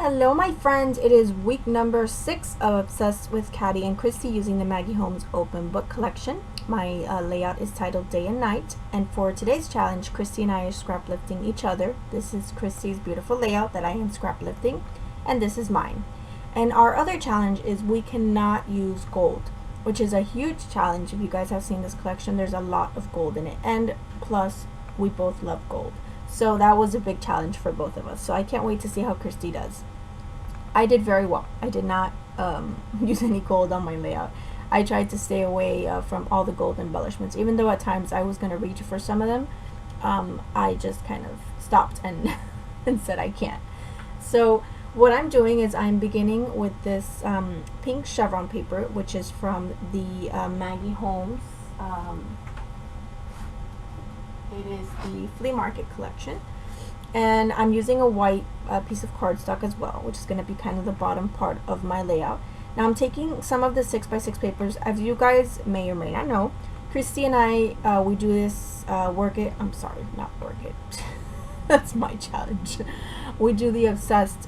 Hello, my friends. It is week number 6 of Obsessed with Katty and Christy using the Maggie Holmes Open Book Collection. My layout is titled Day and Night, and for today's challenge, Christy and I are scrap lifting each other. This is Christy's beautiful layout that I am scrap lifting, and this is mine. And our other challenge is we cannot use gold, which is a huge challenge. If you guys have seen this collection, there's a lot of gold in it, and plus, we both love gold. So that was a big challenge for both of us. So I can't wait to see how Christy does. I did very well. I did not use any gold on my layout. I tried to stay away from all the gold embellishments, even though at times I was going to reach for some of them. I just kind of stopped and, and said I can't. So what I'm doing is I'm beginning with this pink chevron paper, which is from the Maggie Holmes. It is the flea market collection, and I'm using a white piece of cardstock as well, which is going to be kind of the bottom part of my layout. Now I'm taking some of the 6x6 papers. As you guys may or may not know, Christy and I, we do this work it. I'm sorry, not work it. That's my challenge. We do the Obsessed,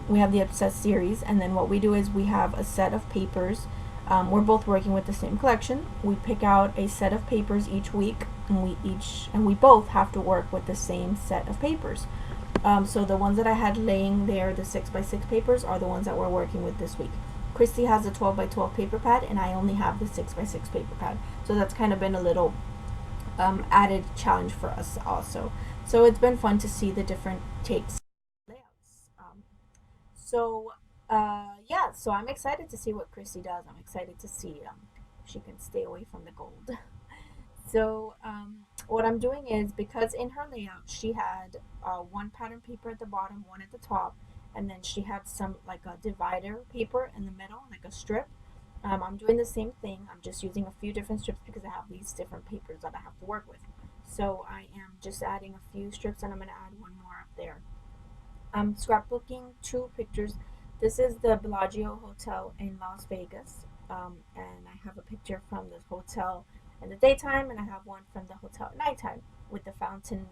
we have the Obsessed series, and then what we do is we have a set of papers. We're both working with the same collection. We pick out a set of papers each week, and we both have to work with the same set of papers. So the ones that I had laying there, the 6x6 papers, are the ones that we're working with this week. Christy has a 12x12 paper pad, and I only have the 6x6 paper pad. So that's kind of been a little added challenge for us also. So it's been fun to see the different takes layouts. Yeah, so I'm excited to see what Christy does. I'm excited to see if she can stay away from the gold. So what I'm doing is, because in her layout she had one pattern paper at the bottom, one at the top, and then she had some like a divider paper in the middle, like a strip. I'm doing the same thing. I'm just using a few different strips because I have these different papers that I have to work with. So I am just adding a few strips, and I'm going to add one more up there. I'm scrapbooking 2 pictures. This is the Bellagio Hotel in Las Vegas, and I have a picture from the hotel in the daytime, and I have one from the hotel at nighttime with the fountain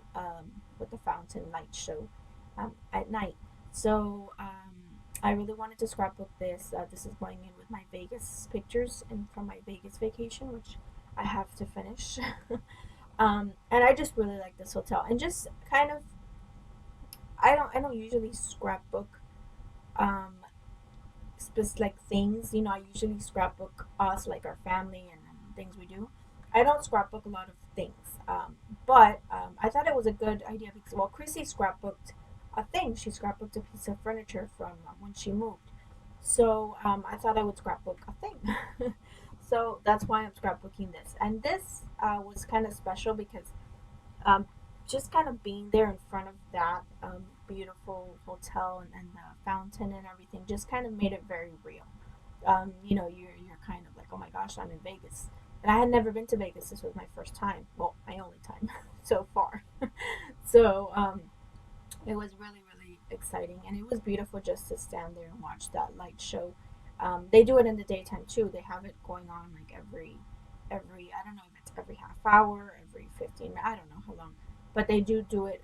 light show at night. So I really wanted to scrapbook this. This is going in with my Vegas pictures and from my Vegas vacation, which I have to finish. And I just really like this hotel, and just kind of I don't usually scrapbook like things. I usually scrapbook us, like our family and things we do. I don't scrapbook a lot of things, but I thought it was a good idea because, well, Chrissy scrapbooked a thing. She scrapbooked a piece of furniture from when she moved. So I thought I would scrapbook a thing. So that's why I'm scrapbooking this. And this was kind of special because um, just kind of being there in front of that beautiful hotel and the fountain and everything just kind of made it very real. You're kind of like, oh my gosh, I'm in Vegas. And I had never been to Vegas. This was my first time. Well, my only time so far. So it was really, really exciting. And it was beautiful just to stand there and watch that light show. They do it in the daytime too. They have it going on like every I don't know if it's every half hour, every 15 minutes, I don't know how long, but they do it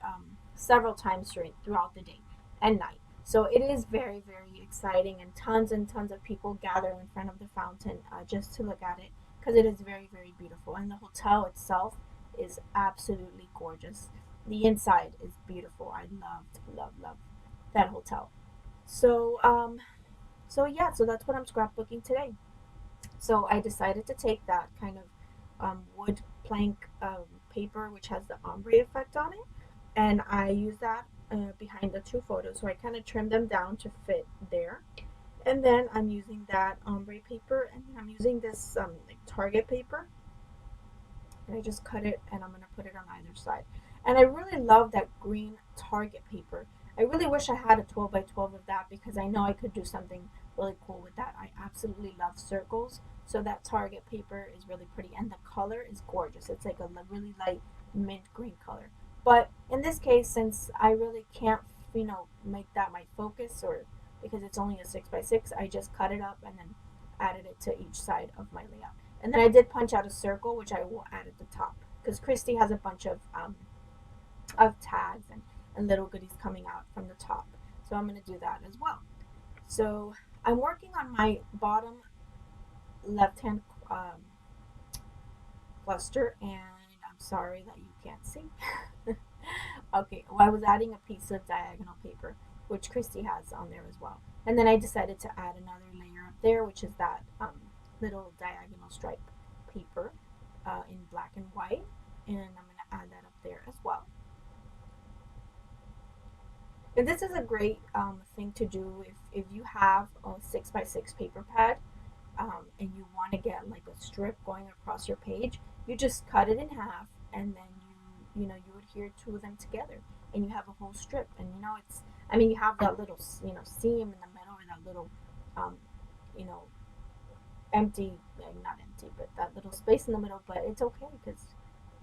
several times throughout the day and night. So it is very, very exciting, and tons of people gather in front of the fountain just to look at it because it is very, very beautiful. And the hotel itself is absolutely gorgeous. The inside is beautiful. I love that hotel. So yeah, so that's what I'm scrapbooking today. So I decided to take that kind of wood plank paper, which has the ombre effect on it, and I use that behind the 2 photos. So I kind of trimmed them down to fit there. And then I'm using that ombre paper, and I'm using this like Target paper, and I just cut it, and I'm going to put it on either side. And I really love that green Target paper. I really wish I had a 12 by 12 of that because I know I could do something really cool with that. I absolutely love circles, so that Target paper is really pretty, and the color is gorgeous. It's like a really light mint green color. But in this case, since I really can't, make that my focus, or because it's only a 6x6, I just cut it up and then added it to each side of my layout. And then I did punch out a circle, which I will add at the top because Christy has a bunch of tags and little goodies coming out from the top. So I'm going to do that as well. So I'm working on my bottom left hand cluster, and I'm sorry that you can't see. Okay, well, I was adding a piece of diagonal paper, which Christy has on there as well. And then I decided to add another layer up there, which is that little diagonal stripe paper in black and white. And I'm going to add that up there as well. And this is a great thing to do if you have a 6x6 paper pad and you want to get like a strip going across your page. You just cut it in half, and then you adhere two of them together, and you have a whole strip. And it's, I mean, you have that little seam in the middle, or that little um, you know empty, not empty, but that little space in the middle. But it's okay because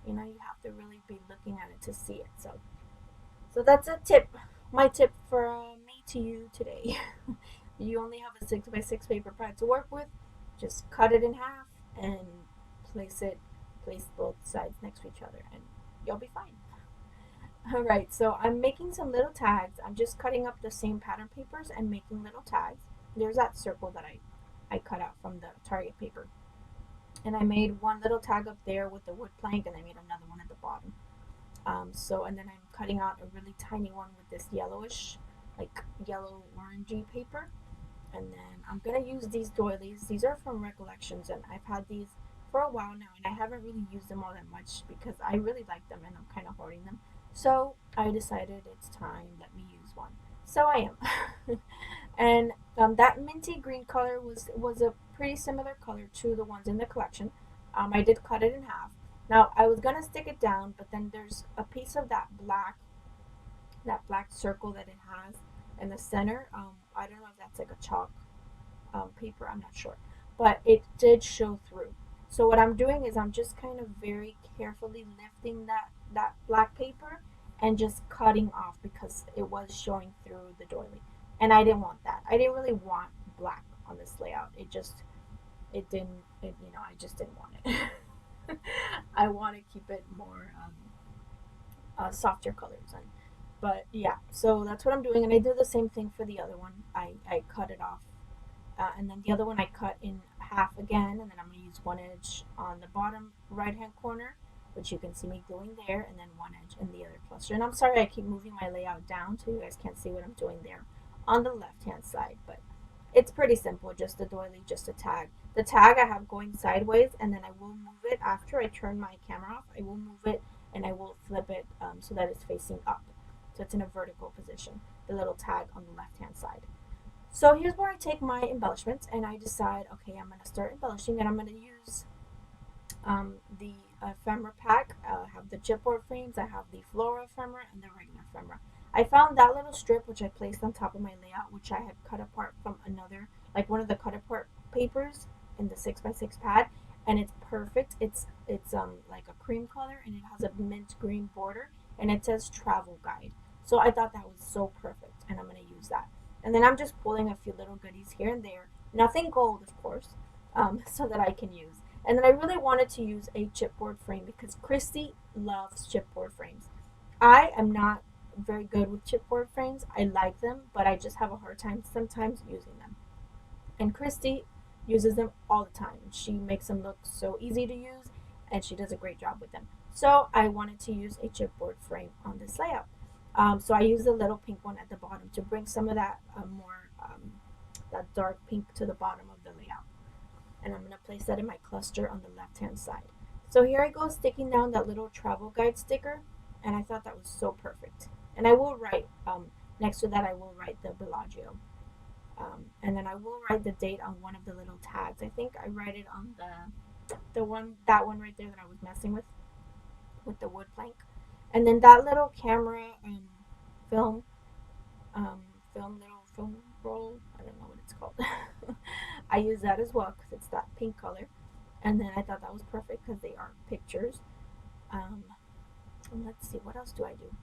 you have to really be looking at it to see it. So that's a tip. My tip for me to you today. You only have a 6x6 paper pad to work with. Just cut it in half and place both sides next to each other, and you'll be fine. All right, so I'm making some little tags. I'm just cutting up the same pattern papers and making little tags. There's that circle that I cut out from the Target paper. And I made one little tag up there with the wood plank, and I made another one at the bottom. And then I'm cutting out a really tiny one with this yellowish, like yellow orangey paper. And then I'm going to use these doilies. These are from Recollections, and I've had these for a while now, and I haven't really used them all that much because I really like them and I'm kind of hoarding them. So I decided it's time, let me use one. So I am. And that minty green color was a pretty similar color to the ones in the collection. I did cut it in half. Now I was gonna stick it down, but then there's a piece of that black circle that it has in the center. I don't know if that's like a chalk paper. I'm not sure, but it did show through. So what I'm doing is I'm just kind of very carefully lifting that black paper and just cutting off because it was showing through the doily, and I didn't want that. I didn't really want black on this layout. I just didn't want it. I want to keep it more softer colors, but yeah, so that's what I'm doing, and I did the same thing for the other one. I cut it off, and then the other one I cut in half again, and then I'm going to use one edge on the bottom right hand corner, which you can see me gluing there, and then one edge in the other cluster. And I'm sorry I keep moving my layout down so you guys can't see what I'm doing there on the left hand side, but it's pretty simple, just a doily, just a tag. The tag I have going sideways, and then I will move it after I turn my camera off. I will move it and I will flip it so that it's facing up. So it's in a vertical position, the little tag on the left hand side. So here's where I take my embellishments and I decide, okay, I'm going to start embellishing, and I'm going to use the ephemera pack. I have the chipboard frames, I have the floral ephemera and the regular ephemera. I found that little strip which I placed on top of my layout, which I had cut apart from another, like one of the cut apart papers in the 6x6 pad, and it's perfect. It's like a cream color, and it has a mint green border, and it says travel guide. So I thought that was so perfect, and I'm going to use that. And then I'm just pulling a few little goodies here and there, nothing gold of course, so that I can use. And then I really wanted to use a chipboard frame because Christy loves chipboard frames. I am not very good with chipboard frames. I like them, but I just have a hard time sometimes using them. And Christy uses them all the time. She makes them look so easy to use, and she does a great job with them. So I wanted to use a chipboard frame on this layout. So I used the little pink one at the bottom to bring some of that more that dark pink to the bottom of the layout. And I'm going to place that in my cluster on the left hand side. So here I go sticking down that little travel guide sticker, and I thought that was so perfect. And I will write, next to that I will write the Bellagio. And then I will write the date on one of the little tags. I think I write it on that one right there that I was messing with the wood plank. And then that little camera film, film roll, I don't know what it's called. I use that as well because it's that pink color. And then I thought that was perfect because they are pictures. And let's see, what else do I do?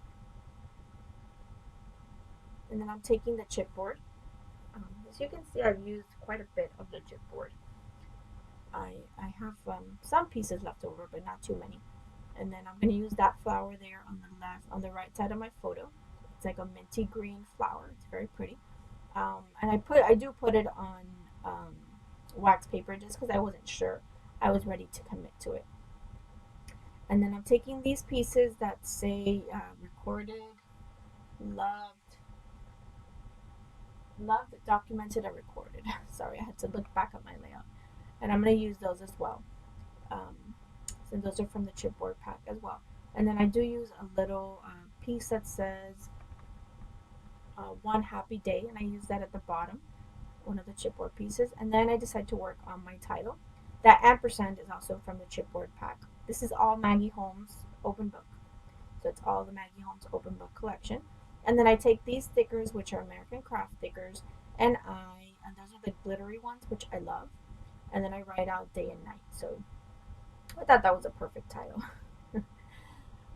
And then I'm taking the chipboard. As you can see, I've used quite a bit of the chipboard. I have some pieces left over, but not too many. And then I'm going to use that flower there on the right side of my photo. It's like a minty green flower. It's very pretty. And I do put it on wax paper just because I wasn't sure I was ready to commit to it. And then I'm taking these pieces that say recorded, loved, documented, and recorded. Sorry, I had to look back at my layout. And I'm going to use those as well. So those are from the chipboard pack as well. And then I do use a little piece that says one happy day, and I use that at the bottom, one of the chipboard pieces. And then I decide to work on my title. That ampersand is also from the chipboard pack. This is all Maggie Holmes open book. So it's all the Maggie Holmes open book collection. And then I take these stickers, which are American Craft stickers, and those are the glittery ones, which I love. And then I write out day and night. So I thought that was a perfect title.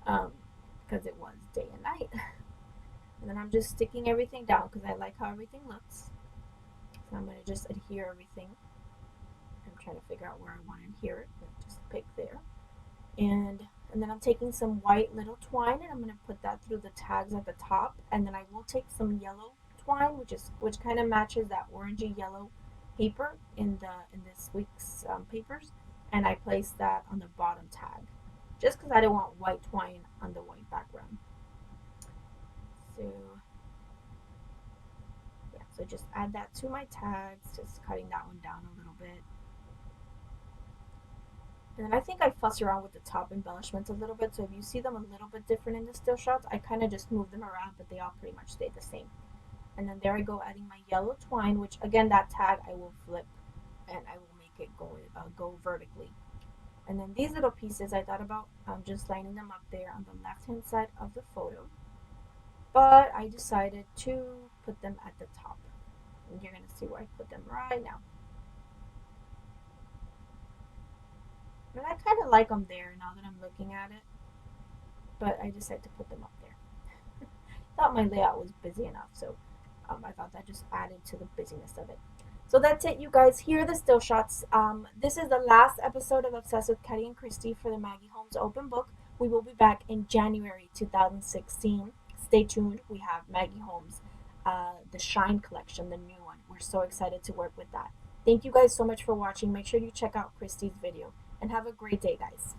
Because it was day and night. And then I'm just sticking everything down because I like how everything looks. So I'm going to just adhere everything. I'm trying to figure out where I want to adhere it. Just pick there. And then I'm taking some white little twine and I'm going to put that through the tags at the top. And then I will take some yellow twine, which kind of matches that orangey yellow paper in this week's papers. And I place that on the bottom tag. Just because I don't want white twine on the white background. So, yeah, so just add that to my tags, just cutting that one down a little bit. And then I think I fuss around with the top embellishments a little bit, so if you see them a little bit different in the still shots, I kind of just move them around, but they all pretty much stay the same. And then there I go, adding my yellow twine, which again, that tag I will flip and I will make it go vertically. And then these little pieces, I thought about just lining them up there on the left-hand side of the photo. But I decided to put them at the top. And you're going to see where I put them right now. And I kind of like them there now that I'm looking at it. But I decided to put them up there. Thought my layout was busy enough, so I thought that just added to the busyness of it. So that's it, you guys. Here are the still shots. This is the last episode of Obsessed with Katty and Christy for the Maggie Holmes open book. We will be back in January 2016. Stay tuned. We have Maggie Holmes, the Shine collection, the new one. We're so excited to work with that. Thank you guys so much for watching. Make sure you check out Christy's video. And have a great day, guys.